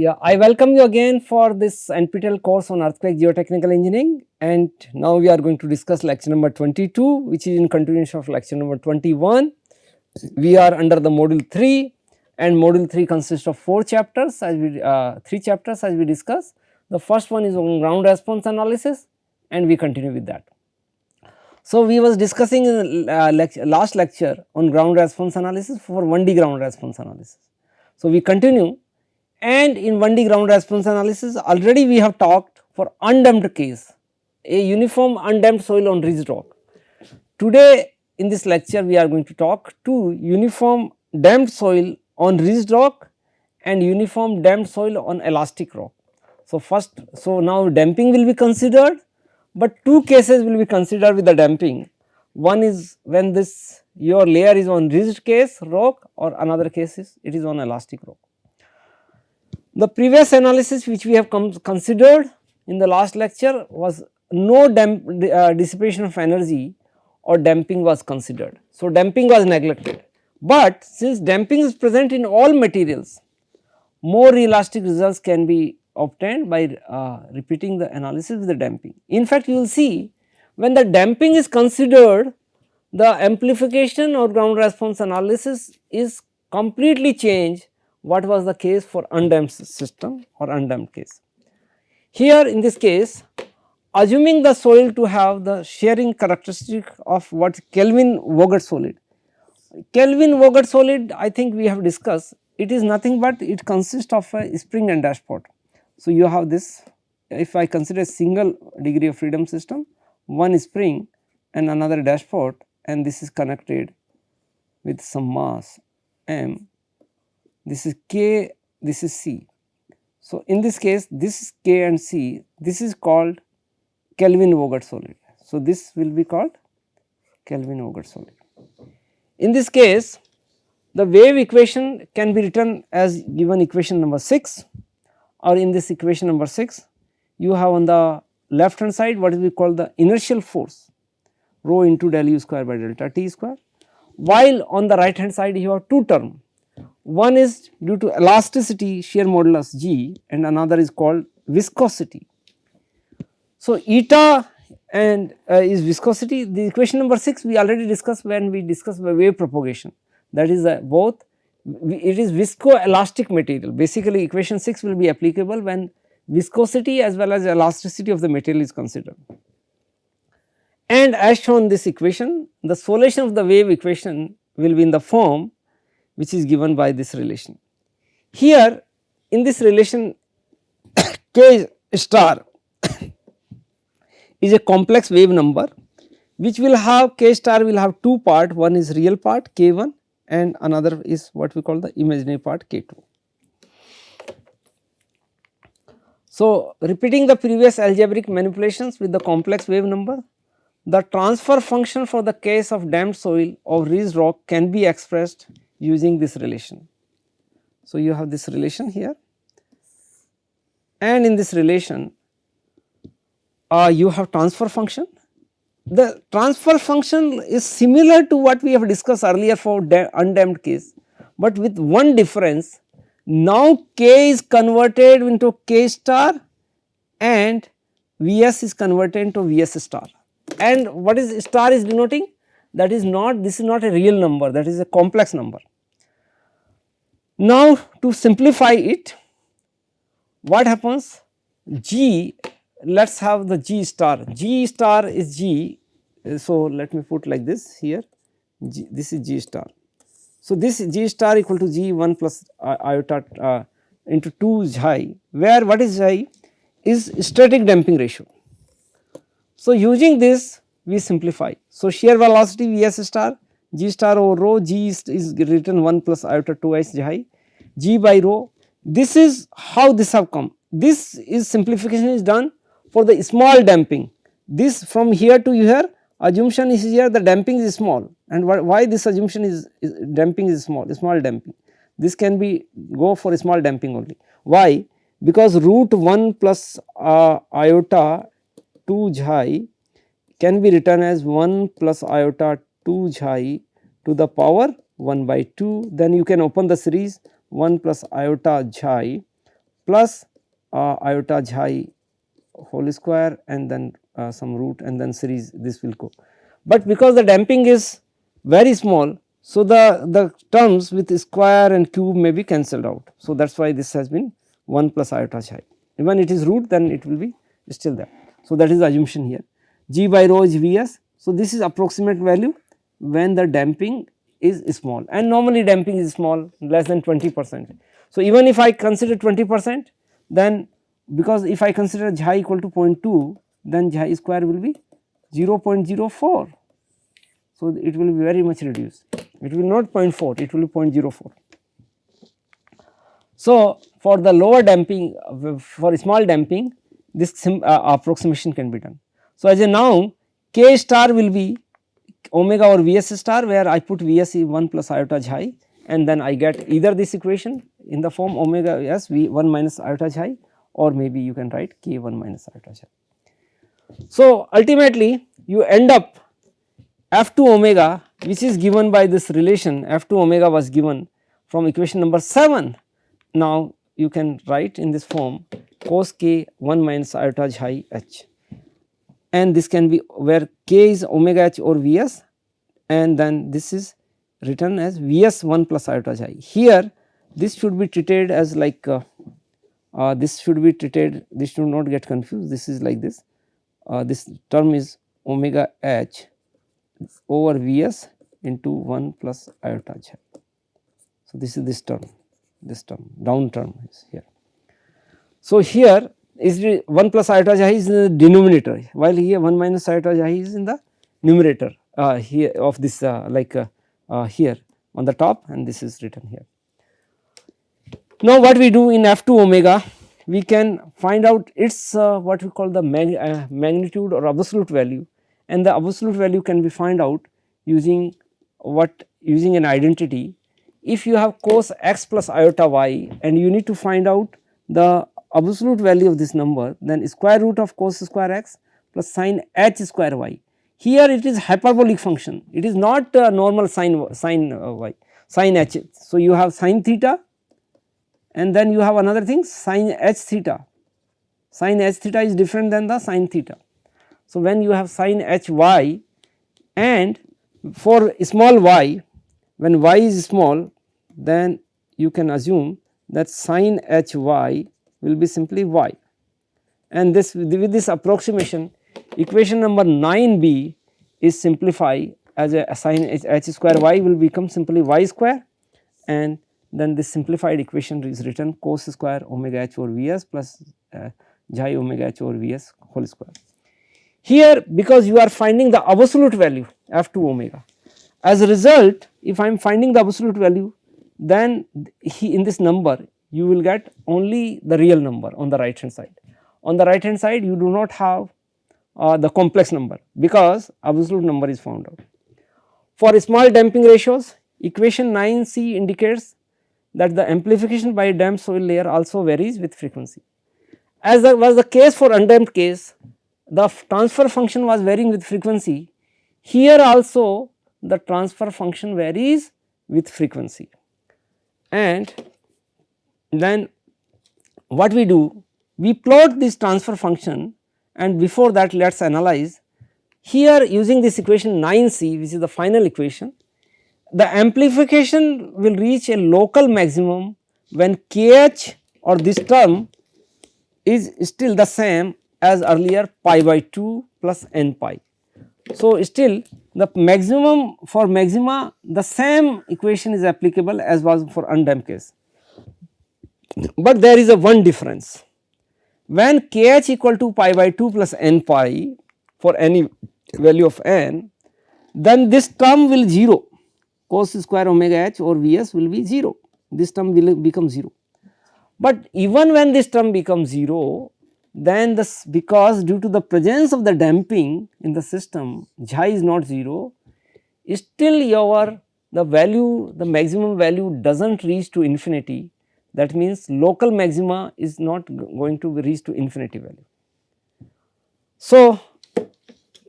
Yeah, I welcome you again for this NPTEL course on earthquake geotechnical engineering, and now we are going to discuss lecture number 22, which is in continuation of lecture number 21. We are under the module 3, and module 3 consists of 4 chapters as we 3 chapters as we discuss. The first one is on ground response analysis, and we continue with that. So, we was discussing in last lecture on ground response analysis for 1D ground response analysis. So, we continue, and in 1D ground response analysis already we have talked for undamped case, a uniform undamped soil on ridge rock. Today in this lecture we are going to talk to uniform damped soil on ridge rock and uniform damped soil on elastic rock. So now damping will be considered, but two cases will be considered with the damping. One is when this your layer is on ridged case rock, or another case is it is on elastic rock. The previous analysis which we have considered in the last lecture was no dissipation of energy or damping was considered. So, damping was neglected, but since damping is present in all materials, more elastic results can be obtained by repeating the analysis with the damping. In fact, you will see when the damping is considered, the amplification or ground response analysis is completely changed what was the case for undamped system or undamped case. Here in this case, assuming the soil to have the shearing characteristic of what Kelvin-Vogel solid. Kelvin-Vogel solid, I think we have discussed, it is nothing but it consists of a spring and dashpot. So, you have this, if I consider a single degree of freedom system, one spring and another dashpot, and this is connected with some mass m, this is K, this is C. So, in this case this is K and C, this is called Kelvin-Vogel solid. So, this will be called Kelvin-Vogel solid. In this case, the wave equation can be written as given equation number 6, or in this equation number 6 you have on the left hand side what is we call the inertial force rho into del u square by delta t square, while on the right hand side you have two terms. One is due to elasticity shear modulus G and another is called viscosity. So, eta and is viscosity. The equation number 6 we already discussed when we discussed wave propagation, that is both it is viscoelastic material. Basically equation 6 will be applicable when viscosity as well as elasticity of the material is considered. And as shown in this equation, the solution of the wave equation will be in the form which is given by this relation. Here in this relation K star is a complex wave number which will have K star will have two part, one is real part K1 and another is what we call the imaginary part K2. So, repeating the previous algebraic manipulations with the complex wave number, the transfer function for the case of damped soil of ridge rock can be expressed using this relation. So, you have this relation here, and in this relation you have transfer function. The transfer function is similar to what we have discussed earlier for undamped case, but with one difference. Now K is converted into K star and Vs is converted into Vs star, and what is star is denoting, that is not, this is not a real number, that is a complex number. Now to simplify it, what happens, G, let us have the G star is G. So, let me put like this here, G, this is G star. So, this G star equal to G 1 plus iota into 2 xi, where what is xi is static damping ratio. So, using this we simplify. So, shear velocity Vs star G star over rho, G is written 1 plus iota 2 xi, G by rho. This is how this have come. This is simplification is done for the small damping. This from here to here, assumption is here the damping is small, and why this assumption is damping is small damping. This can be go for small damping only. Why? Because root 1 plus iota 2 xi can be written as 1 plus iota 2 xi to the power 1 by 2, then you can open the series 1 plus iota xi plus iota xi whole square and then some root and then series this will go. But because the damping is very small, so the terms with square and cube may be cancelled out. So that is why this has been 1 plus iota xi. When it is root, then it will be still there. So that is the assumption here. G by rho is Vs. So this is approximate value when the damping is small, and normally damping is small, less than 20%. So even if I consider 20%, then because if I consider xi equal to 0.2, then xi square will be 0.04. So it will be very much reduced. It will not 0.4, it will be 0.04. So for the lower damping, for small damping, this approximation can be done. So as a now, K star will be omega or Vs star, where I put Vs is 1 plus iota xi, and then I get either this equation in the form omega s V 1 minus iota xi, or maybe you can write K 1 minus iota xi. So ultimately you end up F2 omega, which is given by this relation. F2 omega was given from equation number 7. Now you can write in this form cos k 1 minus iota xi h, and this can be where k is omega h or Vs, and then this is written as Vs 1 plus iota xi. Here this should be treated as like this should be treated, this should not get confused, this is like this, this term is omega h over Vs into 1 plus iota xi. So this is this term down term is here. So here is 1 plus iota xi is in the denominator, while here 1 minus iota xi is in the numerator here of this here on the top, and this is written here. Now what we do in F2 omega, we can find out its what we call the magnitude or absolute value, and the absolute value can be found out using using an identity. If you have cos x plus iota y and you need to find out the absolute value of this number, then square root of cos square x plus sin h square y. Here it is hyperbolic function, it is not normal sin y, sin h. So you have sin theta, and then you have another thing sin h theta. Sin h theta is different than the sin theta. So when you have sin h y, and for small y, when y is small, then you can assume that sin h y will be simply y, and this with this approximation, equation number 9b is simplified as a sin h square y will become simply y square, and then this simplified equation is written cos square omega h over Vs plus xi omega h over Vs whole square. Here because you are finding the absolute value F2 omega, as a result if I am finding the absolute value, then in this number you will get only the real number on the right hand side. On the right hand side you do not have the complex number, because absolute number is found out. For small damping ratios, equation 9c indicates that the amplification by damped soil layer also varies with frequency. As was the case for undamped case, the transfer function was varying with frequency. Here also the transfer function varies with frequency, and then what we do, we plot this transfer function, and before that let us analyze. Here using this equation 9c, which is the final equation, the amplification will reach a local maximum when kh or this term is still the same as earlier pi by 2 plus n pi. So still the maximum, for maxima the same equation is applicable as was for undamped case, but there is a one difference. When kh equal to pi by 2 plus n pi for any value of n, then this term will 0, cos square omega h or Vs will be 0, this term will become 0. But even when this term becomes 0, then this, because due to the presence of the damping in the system, xi is not 0, still your the value, the maximum value does not reach to infinity. That means local maxima is not going to reach to infinity value. So,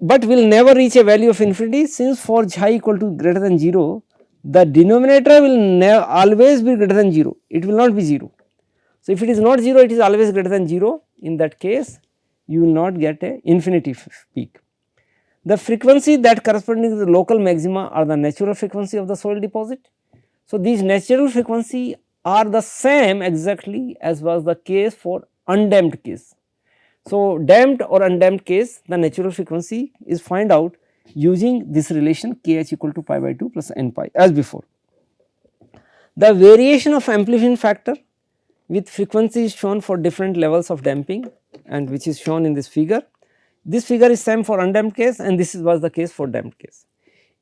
but will never reach a value of infinity, since for xi equal to greater than 0, the denominator will always be greater than 0, it will not be 0. So, if it is not 0, it is always greater than 0. In that case, you will not get a infinity peak. The frequency that corresponding to the local maxima are the natural frequency of the soil deposit. So, these natural frequency are the same exactly as was the case for undamped case. So, damped or undamped case, the natural frequency is find out using this relation kh equal to pi by 2 plus n pi as before. The variation of amplifying factor with frequency is shown for different levels of damping and which is shown in this figure. This figure is same for undamped case and this was the case for damped case.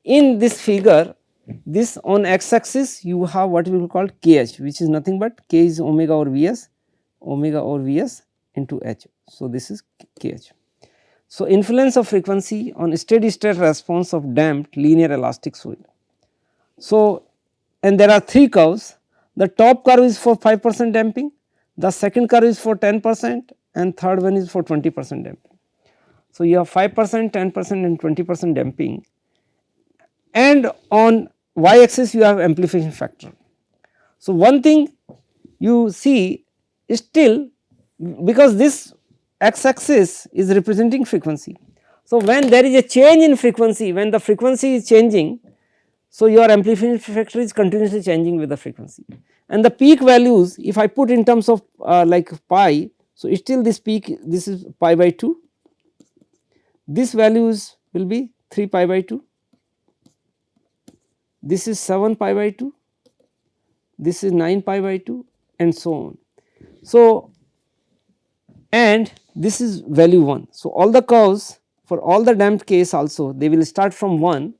In this figure, this on x axis you have what we will call kh, which is nothing but k is omega over Vs into h. So, this is kh. So, influence of frequency on steady state response of damped linear elastic soil. So, and there are 3 curves. The top curve is for 5% damping, the second curve is for 10% and third one is for 20% damping. So, you have 5%, 10% and 20% damping, and on y axis you have amplification factor. So, one thing you see is still, because this x axis is representing frequency. So, when there is a change in frequency, when the frequency is changing, so your amplification factor is continuously changing with the frequency, and the peak values if I put in terms of like pi, so still this peak, this is pi by 2, this values will be 3 pi by 2, this is 7 pi by 2, this is 9 pi by 2 and so on. So, and this is value 1. So, all the curves for all the damped case also they will start from 1,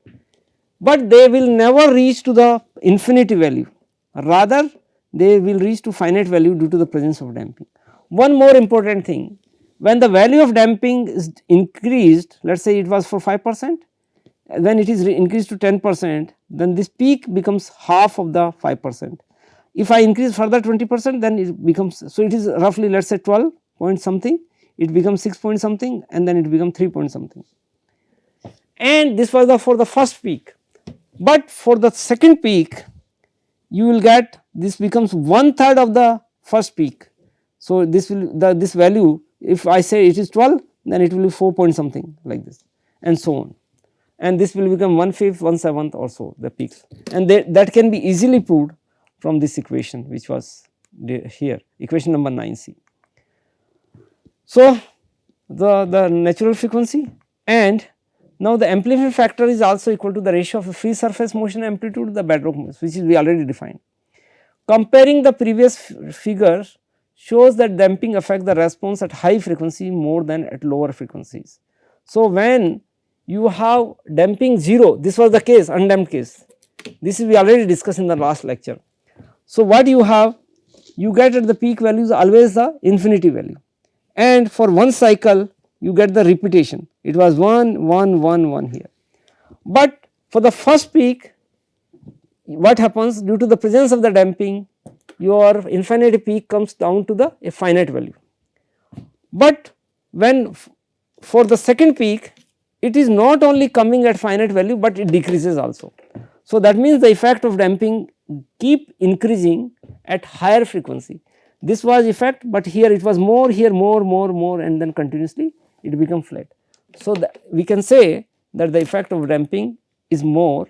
but they will never reach to the infinity value, rather they will reach to finite value due to the presence of damping. One more important thing, when the value of damping is increased, let us say it was for 5%, when it is increased to 10%, then this peak becomes half of the 5%. If I increase further 20%, then it becomes, so it is roughly let us say 12 point something, it becomes 6 point something and then it becomes 3 point something, and this was the for the first peak. But for the second peak you will get this becomes 1/3 of the first peak. So, this will this value, if I say it is 12, then it will be 4 point something like this and so on, and this will become 1/5, 1/7 or so the peaks, and that can be easily proved from this equation which was here, equation number 9c. So, the natural frequency, and now the amplifying factor is also equal to the ratio of the free surface motion amplitude to the bedrock motion, which is we already defined. Comparing the previous figure shows that damping affects the response at high frequency more than at lower frequencies. So, when you have damping 0, this was the case, undamped case, this we already discussed in the last lecture. So, what you have, you get at the peak values always the infinity value, and for one cycle you get the repetition, it was 1 1 1 1 here. But for the first peak, what happens, due to the presence of the damping, your infinity peak comes down to the a finite value. But when for the second peak, it is not only coming at finite value, but it decreases also. So, that means the effect of damping keep increasing at higher frequency. This was effect, but here it was more, here more and then continuously it become flat. So, we can say that the effect of damping is more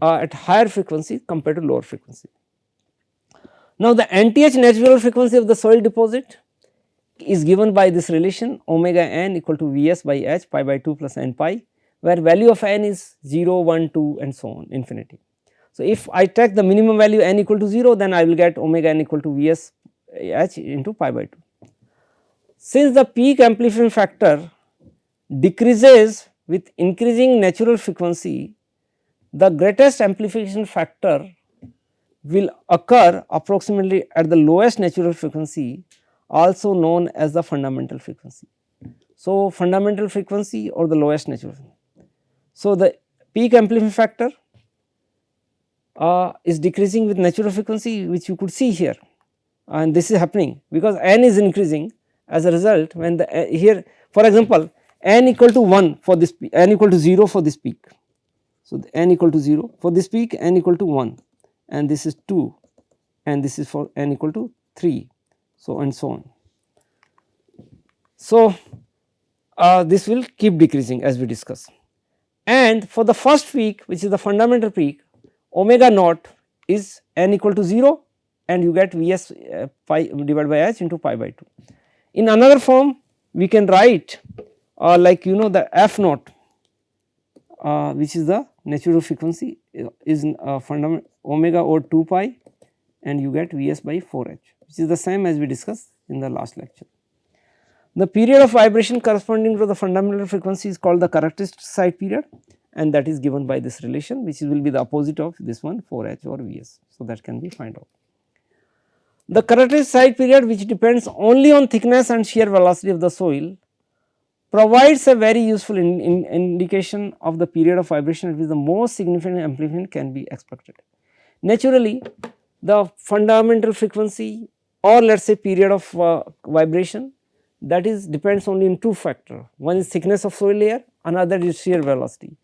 at higher frequency compared to lower frequency. Now, the nth natural frequency of the soil deposit is given by this relation omega n equal to Vs by h pi by 2 plus n pi, where value of n is 0, 1, 2 and so on infinity. So, if I take the minimum value n equal to 0, then I will get omega n equal to Vs h into pi by 2. Since the peak amplifying factor decreases with increasing natural frequency, the greatest amplification factor will occur approximately at the lowest natural frequency, also known as the fundamental frequency. So, fundamental frequency or the lowest natural frequency. So, the peak amplifying factor is decreasing with natural frequency, which you could see here, and this is happening because n is increasing. As a result, when the here for example, n equal to 1 for this peak, n equal to 0 for this peak. So, the n equal to 0 for this peak, n equal to 1 and this is 2 and this is for n equal to 3. so and so on. So, this will keep decreasing as we discuss, and for the first peak, which is the fundamental peak, omega naught is n equal to 0, and you get Vs pi divided by h into pi by 2. In another form, we can write like the f naught, which is the natural frequency, is fundamental omega over 2 pi, and you get Vs by 4h, which is the same as we discussed in the last lecture. The period of vibration corresponding to the fundamental frequency is called the characteristic side period, and that is given by this relation, which will be the opposite of this one, 4h or Vs. So, that can be found out. The characteristic side period, which depends only on thickness and shear velocity of the soil, provides a very useful indication of the period of vibration at which the most significant amplification can be expected. Naturally, the fundamental frequency, or let us say period of vibration, that is depends only in two factors. One is thickness of soil layer, another is shear velocity.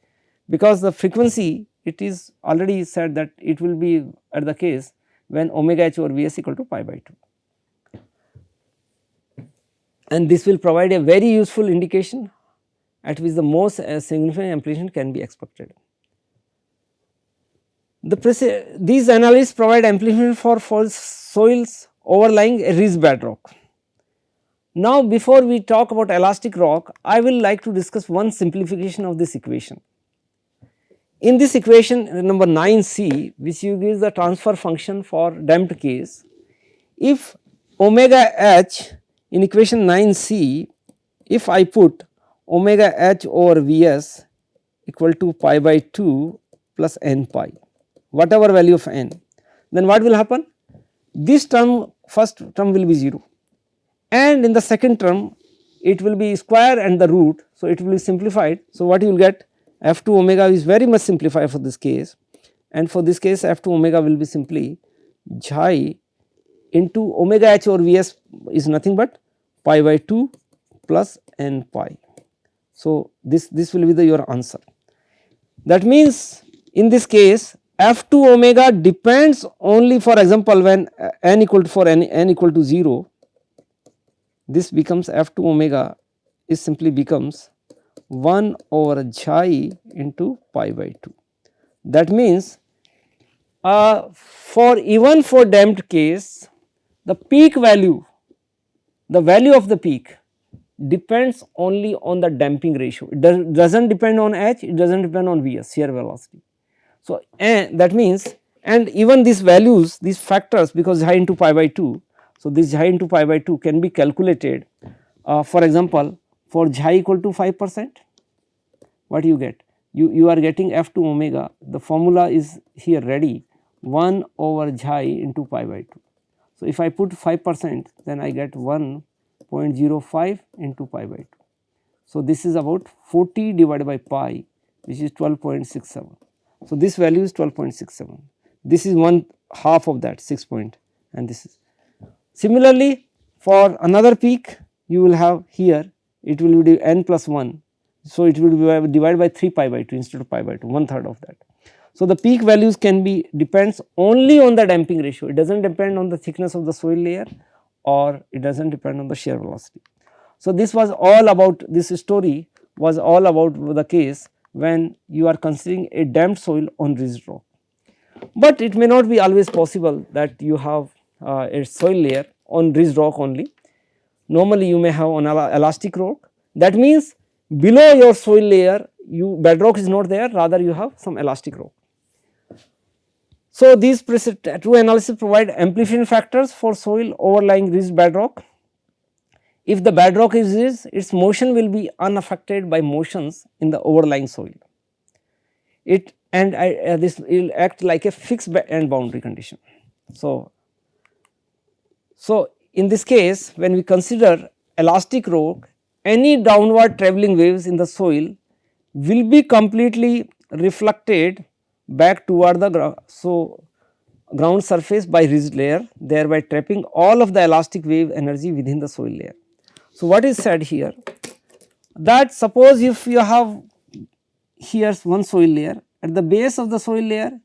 Because the frequency, it is already said that it will be at the case when omega h over Vs equal to pi by 2, and this will provide a very useful indication at which the most significant amplification can be expected. These analyses provide amplification for soils overlying a ridge bedrock. Now, before we talk about elastic rock, I will like to discuss one simplification of this equation. In this equation number 9c, which you give the transfer function for damped case, if omega h in equation 9c, if I put omega h over Vs equal to pi by 2 plus n pi, whatever value of n, then what will happen? This term, first term will be 0, and in the second term it will be square and the root. So, it will be simplified. So, what you will get, f2 omega is very much simplified for this case, and for this case f2 omega will be simply xi into omega h over Vs is nothing but pi by 2 plus n pi. So, this will be your answer. That means, in this case f2 omega depends only, for example, when n equal to, for n equal to 0, this becomes f2 omega is simply becomes 1 over xi into pi by 2. That means, even for damped case, the peak value, the value of the peak depends only on the damping ratio. It does not depend on h, it does not depend on Vs, shear velocity. So, that means, and even these values, these factors, because xi into pi by 2, so this xi into pi by 2 can be calculated. For example, for xi equal to 5%, what you get? You are getting f2 omega, the formula is here ready, 1 over xi into pi by 2. So, if I put 5%, then I get 1.05 into pi by 2. So, this is about 40 divided by pi, which is 12.67. So, this value is 12.67. This is one half of that 6 point, and this is. Similarly, for another peak, you will have here, it will be n plus 1. So, it will be divided by 3 pi by 2 instead of pi by 2, 1/3 of that. So, the peak values can be depends only on the damping ratio, it does not depend on the thickness of the soil layer, or it does not depend on the shear velocity. So, this was all about, this story was all about the case when you are considering a damped soil on ridged rock. But it may not be always possible that you have a soil layer on ridged rock only. Normally, you may have on elastic rock. That means, below your soil layer, bedrock is not there, rather you have some elastic rock. So, these two analyses provide amplification factors for soil overlying ridged bedrock. If the bedrock is ridged, its motion will be unaffected by motions in the overlying soil. This will act like a fixed end boundary condition. So, in this case, when we consider elastic rock, any downward travelling waves in the soil will be completely reflected back toward the ground surface by ridged layer, thereby trapping all of the elastic wave energy within the soil layer. So, what is said here, that suppose if you have here one soil layer, at the base of the soil layer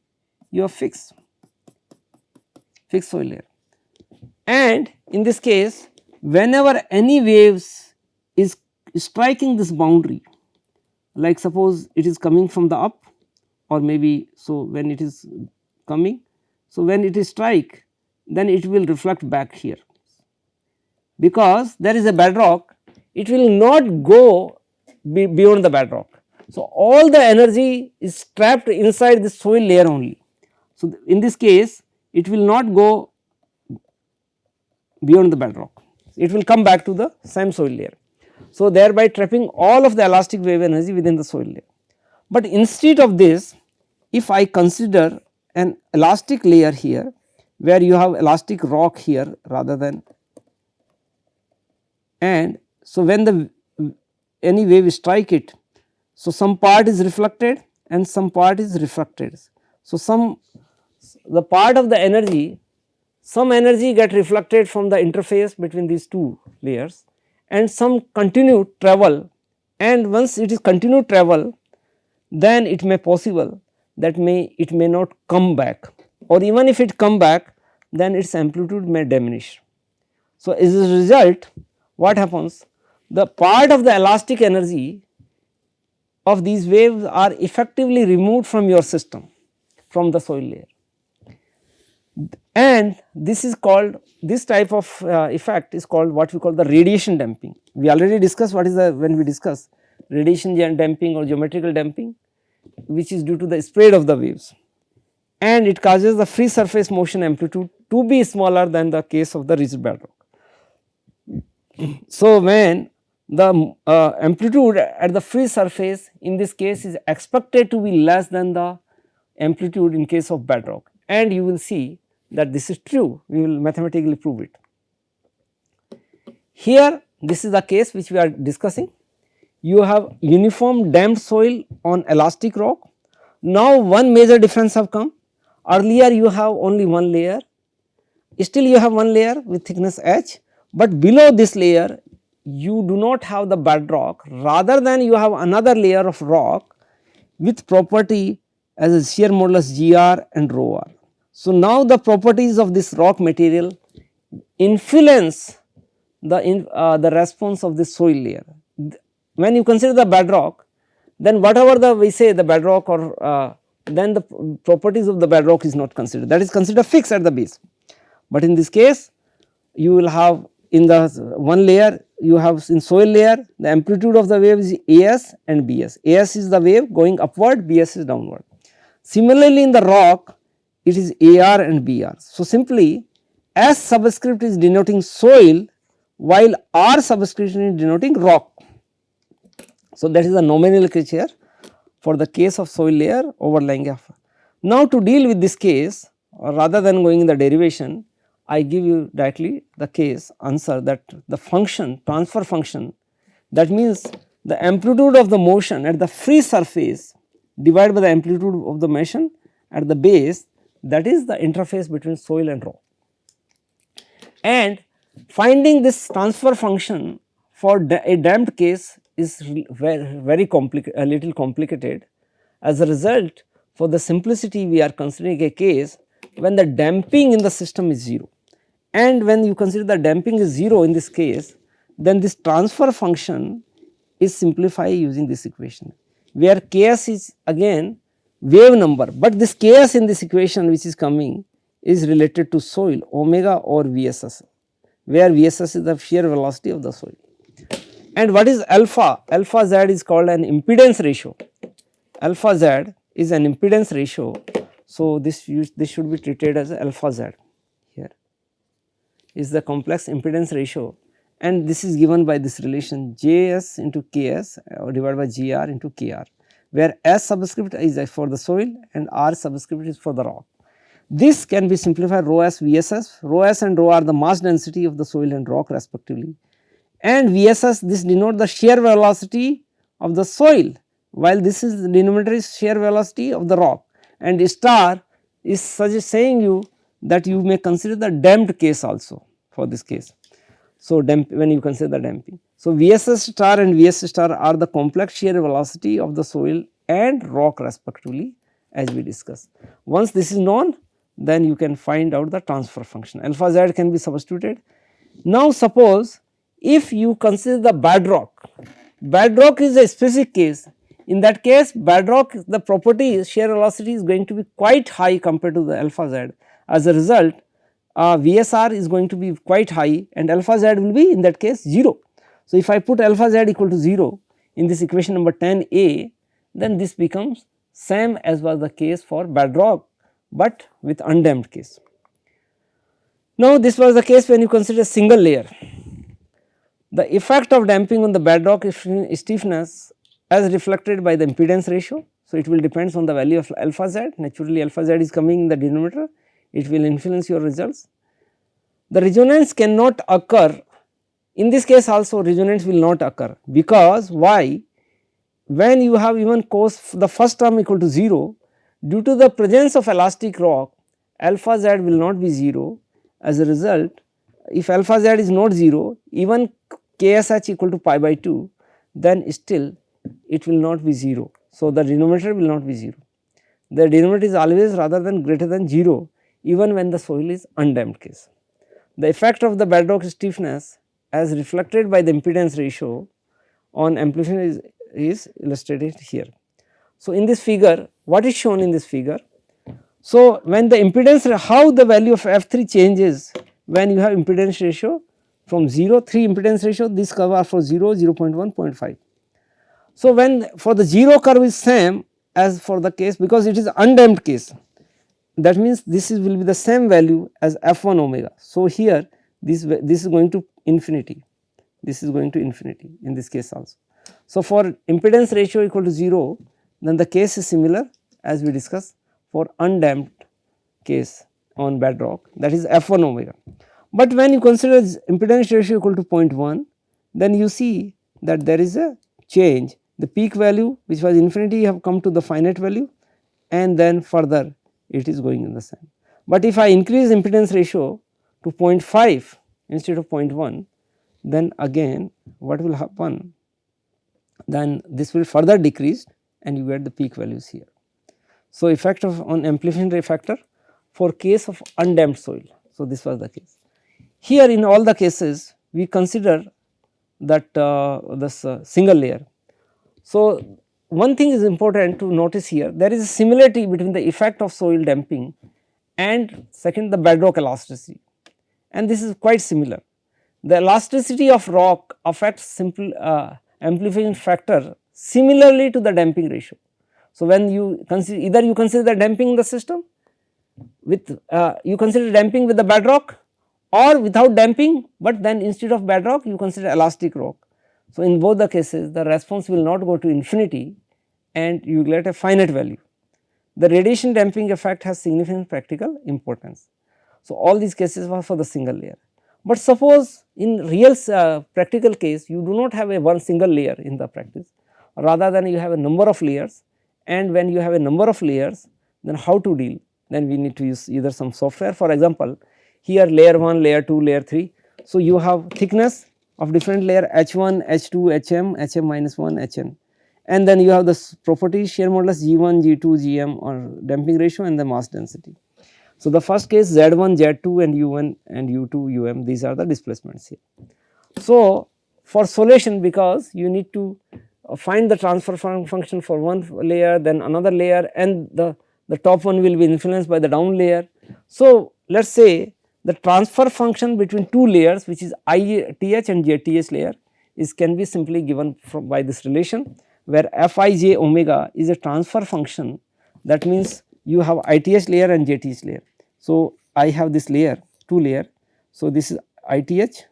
you have fixed soil layer, and in this case whenever any waves is striking this boundary, like suppose it is coming from the up or maybe, so when it is coming, so when it is strike then it will reflect back here, because there is a bedrock it will not go beyond the bedrock. So, all the energy is trapped inside the soil layer only. So, in this case it will not go beyond the bedrock, it will come back to the same soil layer. So, thereby trapping all of the elastic wave energy within the soil layer. But instead of this, if I consider an elastic layer here where you have elastic rock here rather than, and so when the any wave strike it, so some part is reflected and some part is refracted. So, the part of the energy, some energy get reflected from the interface between these two layers and some continue travel, and once it is continue travel then it may possible that it may not come back, or even if it come back then its amplitude may diminish. So, as a result what happens, the part of the elastic energy of these waves are effectively removed from your system, from the soil layer, and this is called, this type of effect is called what we call the radiation damping. We already discussed what is the, when we discuss radiation damping or geometrical damping, which is due to the spread of the waves, and it causes the free surface motion amplitude to be smaller than the case of the rigid bedrock. So, when the amplitude at the free surface in this case is expected to be less than the amplitude in case of bedrock, and you will see that this is true, we will mathematically prove it. Here this is the case which we are discussing. You have uniform damped soil on elastic rock. Now, one major difference have come. Earlier you have only one layer, still you have one layer with thickness h, but below this layer you do not have the bedrock, rather than you have another layer of rock with property as a shear modulus gr and rho r. So, now the properties of this rock material influence the response of the soil layer. When you consider the bedrock, then whatever the we say the bedrock or then the properties of the bedrock is not considered, that is considered fixed at the base. But in this case you will have in the one layer, you have in soil layer the amplitude of the wave is as and bs. As is the wave going upward, bs is downward. Similarly, in the rock it is ar and br. So, simply S subscript is denoting soil while R subscript is denoting rock. So, that is the nomenclature for the case of soil layer overlying F. Now, to deal with this case, or rather than going in the derivation, I give you directly the case answer that the function, transfer function, that means the amplitude of the motion at the free surface divided by the amplitude of the motion at the base, that is the interface between soil and rock. And finding this transfer function for a damped case is very complicated, a little complicated. As a result, for the simplicity we are considering a case when the damping in the system is 0, and when you consider the damping is 0 in this case, then this transfer function is simplified using this equation, where Ks is again wave number, but this Ks in this equation which is coming is related to soil omega or Vss, where Vss is the shear velocity of the soil. And what is alpha? Alpha z is called an impedance ratio. Alpha z is an impedance ratio. So, this should be treated as alpha z. Here is the complex impedance ratio, and this is given by this relation Js into Ks divided by Gr into Kr, where S subscript is for the soil and R subscript is for the rock. This can be simplified rho s Vss. Rho s and rho are the mass density of the soil and rock respectively, and Vss, this denote the shear velocity of the soil, while this is the denominator is shear velocity of the rock, and star is saying you that you may consider the damped case also for this case. So, when you consider the damping. So, Vss star and Vs star are the complex shear velocity of the soil and rock respectively, as we discussed. Once this is known, then you can find out the transfer function. Alpha z can be substituted. Now suppose if you consider the bedrock, bedrock is a specific case. In that case, bedrock, the property is shear velocity is going to be quite high compared to the alpha z. As a result, VSR is going to be quite high and alpha z will be in that case 0. So, if I put alpha z equal to 0 in this equation number 10a, then this becomes same as was the case for bedrock, but with undamped case. Now, this was the case when you consider single layer. The effect of damping on the bedrock stiffness as reflected by the impedance ratio. So, it will depends on the value of alpha z. Naturally, alpha z is coming in the denominator, it will influence your results. The resonance cannot occur. In this case also resonance will not occur, because why? When you have even cos the first term equal to 0, due to the presence of elastic rock, alpha z will not be 0. As a result, if alpha z is not 0, even ksh equal to pi by 2, then still it will not be 0. So, the denominator will not be 0. The denominator is always rather than greater than 0, even when the soil is undamped case. The effect of the bedrock stiffness as reflected by the impedance ratio on amplification is illustrated here. So, in this figure, what is shown in this figure? So, when the impedance, how the value of F3 changes when you have impedance ratio from 0, 3 impedance ratio, this curve are for 0, 0.1, 0.5. So, when for the 0 curve is same as for the case, because it is undamped case, that means this will be the same value as F1 omega. So, here this is going to infinity, this is going to infinity in this case also. So, for impedance ratio equal to 0, then the case is similar as we discussed for undamped case on bedrock, that is F1 omega. But when you consider impedance ratio equal to 0.1, then you see that there is a change, the peak value which was infinity have come to the finite value, and then further it is going in the same. But if I increase impedance ratio to 0.5 instead of 0.1, then again what will happen? Then this will further decrease and you get the peak values here. So, effect of on amplification factor for case of undamped soil. So, this was the case. Here in all the cases we consider that this single layer. So, one thing is important to notice here, there is a similarity between the effect of soil damping and second the bedrock elasticity, and this is quite similar. The elasticity of rock affects simple amplification factor similarly to the damping ratio. So, when you consider either you consider the damping in the system with you consider damping with the bedrock or without damping, but then instead of bedrock you consider elastic rock. So, in both the cases the response will not go to infinity and you get a finite value. The radiation damping effect has significant practical importance. So, all these cases were for the single layer. But suppose in real practical case you do not have a one single layer in the practice, rather than you have a number of layers, and when you have a number of layers, then how to deal? Then we need to use either some software. For example, here layer 1, layer 2, layer 3. So, you have thickness of different layer H1, H2, HM, HM minus 1, HN, and then you have this property shear modulus G1, G2, GM or damping ratio and the mass density. So, the first case Z1, Z2 and U1 and U2, UM, these are the displacements here. So, for solution, because you need to find the transfer function for one layer, then another layer, and the top one will be influenced by the down layer. So, let us say the transfer function between two layers, which is ITH and JTH layer, is can be simply given from by this relation, where Fij omega is a transfer function. That means you have ITH layer and JTH layer. So, I have this layer, two layer. So, this is ITH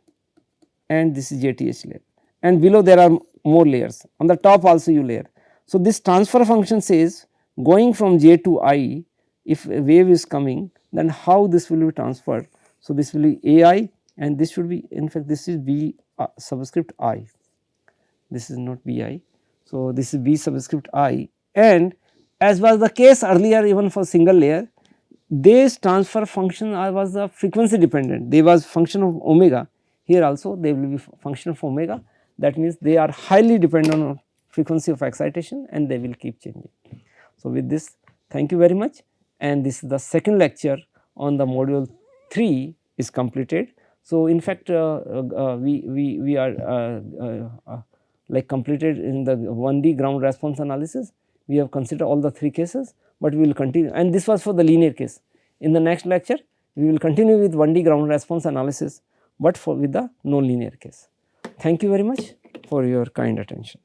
and this is JTH layer, and below there are more layers, on the top also you layer. So, this transfer function says going from J to I, if a wave is coming, then how this will be transferred. So, this will be AI and this should be, in fact this is B subscript I, this is not BI. So, this is B subscript I, and as was the case earlier even for single layer, this transfer function was the frequency dependent, they was function of omega. Here also they will be function of omega, that means they are highly dependent on frequency of excitation and they will keep changing. So, with this, thank you very much, and this is the second lecture on the module 3 is completed. So, in fact, we are like completed in the 1D ground response analysis. We have considered all the 3 cases, but we will continue, and this was for the linear case. In the next lecture, we will continue with 1D ground response analysis, but with the non-linear case. Thank you very much for your kind attention.